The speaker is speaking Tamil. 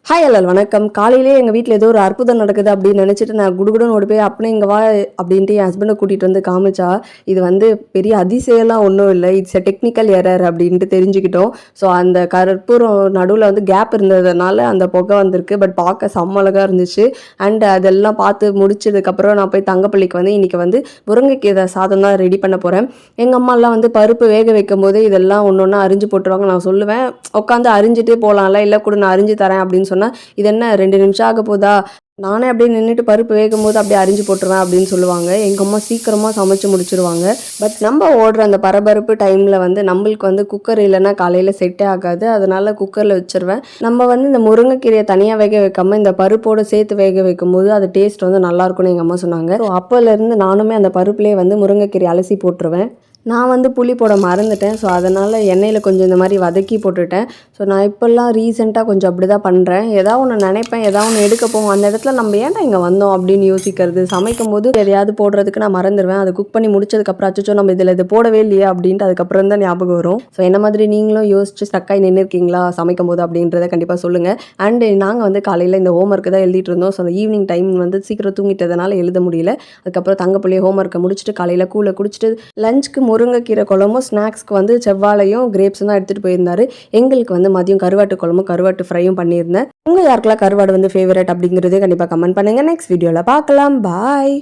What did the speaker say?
ஹாய் அல்லல் வணக்கம். காலையிலேயே எங்கள் வீட்டில் ஏதோ ஒரு அற்புதம் நடக்குது அப்படின்னு நினச்சிட்டு நான் குடுகுடுன்னு ஓடி போய் அப்பனே இங்கே வா அப்படின்ட்டு என் ஹஸ்பண்டை கூட்டிகிட்டு வந்து காமிச்சா, இது வந்து பெரிய அதிசயம்லாம் ஒன்றும் இல்லை, இட்ஸ் எ டெக்னிக்கல் எரர் அப்படின்ட்டு தெரிஞ்சுக்கிட்டோம். ஸோ அந்த கற்பூரம் நடுவில் வந்து கேப் இருந்ததுனால அந்த புகை வந்திருக்கு. பட் பார்க்க செம்ம அழகா இருந்துச்சு. அண்ட் அதெல்லாம் பார்த்து முடிச்சதுக்கப்புறம் நான் போய் தங்கப்பள்ளிக்கு வந்து இன்றைக்கி வந்து முருங்கைக்கீரை சாதம் தான் ரெடி பண்ண போகிறேன். எங்கள் அம்மாலாம் வந்து பருப்பு வேக வைக்கும் போது இதெல்லாம் ஒன்று ஒன்றா அரிஞ்சு போட்டுருவாங்க. நான் சொல்லுவேன், உட்காந்து அரிஞ்சிட்டே போகலாம்ல, இல்லை கூட நான் அரிஞ்சு தரேன் அப்படின்னு சொன்னால், இது என்ன 2 நிமிஷம் ஆக போதா, நானே அப்படியே நின்றுட்டு பருப்பு வேகும்போது அப்படியே அரிஞ்சு போட்டுருவேன் அப்படின்னு சொல்லுவாங்க. எங்கள் அம்மா சீக்கிரமாக சமைச்சு முடிச்சிருவாங்க. பட் நம்ம ஓடுற அந்த பரபரப்பு டைமில் வந்து நம்மளுக்கு வந்து குக்கர் இல்லைன்னா காலையில் செட்டே ஆகாது. அதனால குக்கரில் வச்சுருவேன். நம்ம வந்து இந்த முருங்கைக்கீரையை தனியாக வேக வைக்காமல் இந்த பருப்போடு சேர்த்து வேக வைக்கும்போது அது டேஸ்ட் வந்து நல்லாயிருக்கும்னு எங்கள் அம்மா சொன்னாங்க. ஸோ அப்போலேருந்து நானுமே அந்த பருப்புலேயே வந்து முருங்கைக்கீரை அலசி போட்டுருவேன். நான் வந்து புளி போட மறந்துட்டேன். ஸோ அதனால் எண்ணெயில் கொஞ்சம் இந்த மாதிரி வதக்கி போட்டுட்டேன். ஸோ நான் இப்போல்லாம் ரீசெண்டாக கொஞ்சம் அப்படி தான் பண்ணுறேன். ஏதாவது ஒன்று நினைப்பேன், ஏதாவது ஒன்று எடுக்க போவோம், அந்த இடத்துல நம்ம ஏன்டா இங்கே வந்தோம் அப்படின்னு யோசிக்கிறது. சமைக்கும் போது எதையாவது போடுறதுக்கு நான் மறந்துடுவேன். அதை குக் பண்ணி முடிச்சதுக்கப்புறம் அச்சோ நம்ம இதில் இது போடவே இல்லையே அப்படின்ட்டு அதுக்கப்புறம் தான் ஞாபகம் வரும். ஸோ என்ன மாதிரி நீங்களும் யோசிச்சு ஸ்டக்காகி நின்று இருக்கீங்களா சமைக்கும் போது அப்படின்றத கண்டிப்பாக சொல்லுங்கள். அண்டு நாங்கள் வந்து காலையில் இந்த ஹோம் ஒர்க்கு தான் எழுதிட்டு இருந்தோம். ஸோ ஈவினிங் டைம் வந்து சீக்கிரம் தூங்கிட்டதுனால எழுத முடியல. அதுக்கப்புறம் தங்கப்பிள்ளைய ஹோம் ஒர்க்கை முடிச்சுட்டு காலையில் கூழை குடிச்சிட்டு லஞ்சுக்கு முருங்கைக்கீரை குழம்பும், ஸ்நாக்ஸ்க்கு வந்து செவ்வாழையும் கிரேப்ஸும் தான் எடுத்துகிட்டு போயிருந்தாரு. எங்களுக்கு வந்து மதியம் கருவாட்டு குழம்பும் கருவாட்டு ஃப்ரையும் பண்ணியிருந்தேன். உங்கள் யாருக்கெல்லாம் கருவாடு வந்து ஃபேவரட் அப்படிங்கிறதே கண்டிப்பாக கமெண்ட் பண்ணுங்கள். நெக்ஸ்ட் வீடியோவில் பார்க்கலாம். பாய்.